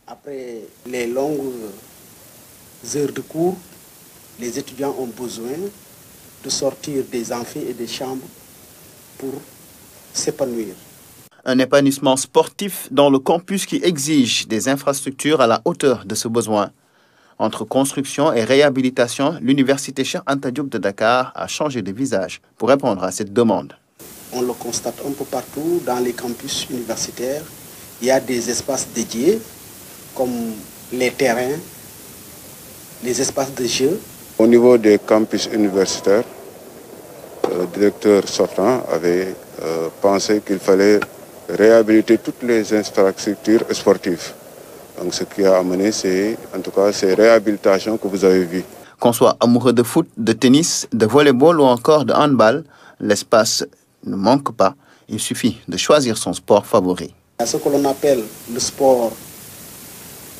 Après les longues heures de cours, les étudiants ont besoin de sortir des amphis et des chambres pour s'épanouir. Un épanouissement sportif dans le campus qui exige des infrastructures à la hauteur de ce besoin. Entre construction et réhabilitation, l'université Cheikh Anta Diop de Dakar a changé de visage pour répondre à cette demande. On le constate un peu partout dans les campus universitaires. Il y a des espaces dédiés comme les terrains, les espaces de jeu. Au niveau des campus universitaires, le directeur sortant avait pensé qu'il fallait réhabiliter toutes les infrastructures sportives. Donc ce qui a amené, c'est en tout cas ces réhabilitations que vous avez vues. Qu'on soit amoureux de foot, de tennis, de volleyball ou encore de handball, l'espace ne manque pas. Il suffit de choisir son sport favori. Il y a ce que l'on appelle le sport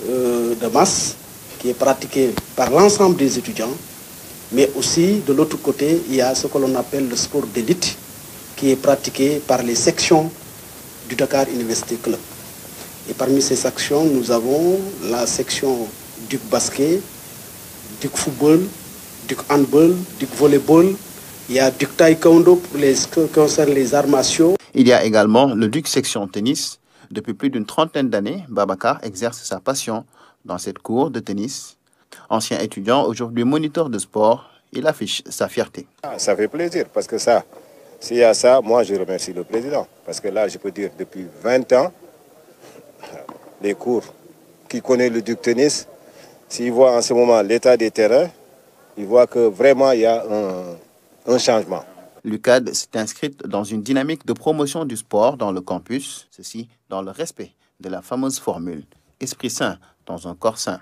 de masse, qui est pratiqué par l'ensemble des étudiants. Mais aussi, de l'autre côté, il y a ce que l'on appelle le sport d'élite, qui est pratiqué par les sections du Dakar Université Club. Et parmi ces sections, nous avons la section du basket, du football, du handball, du volleyball. Il y a du taekwondo pour ce qui concerne les arts martiaux. Il y a également le Duc section tennis. Depuis plus d'une trentaine d'années, Babacar exerce sa passion dans cette cour de tennis. Ancien étudiant, aujourd'hui moniteur de sport, il affiche sa fierté. Ça fait plaisir parce que ça, s'il y a ça, moi je remercie le président. Parce que là, je peux dire, depuis 20 ans, les cours qui connaissent le Duc tennis, s'ils voient en ce moment l'état des terrains, ils voient que vraiment il y a un changement. L'UCAD s'est inscrite dans une dynamique de promotion du sport dans le campus, ceci dans le respect de la fameuse formule « Esprit sain dans un corps sain ».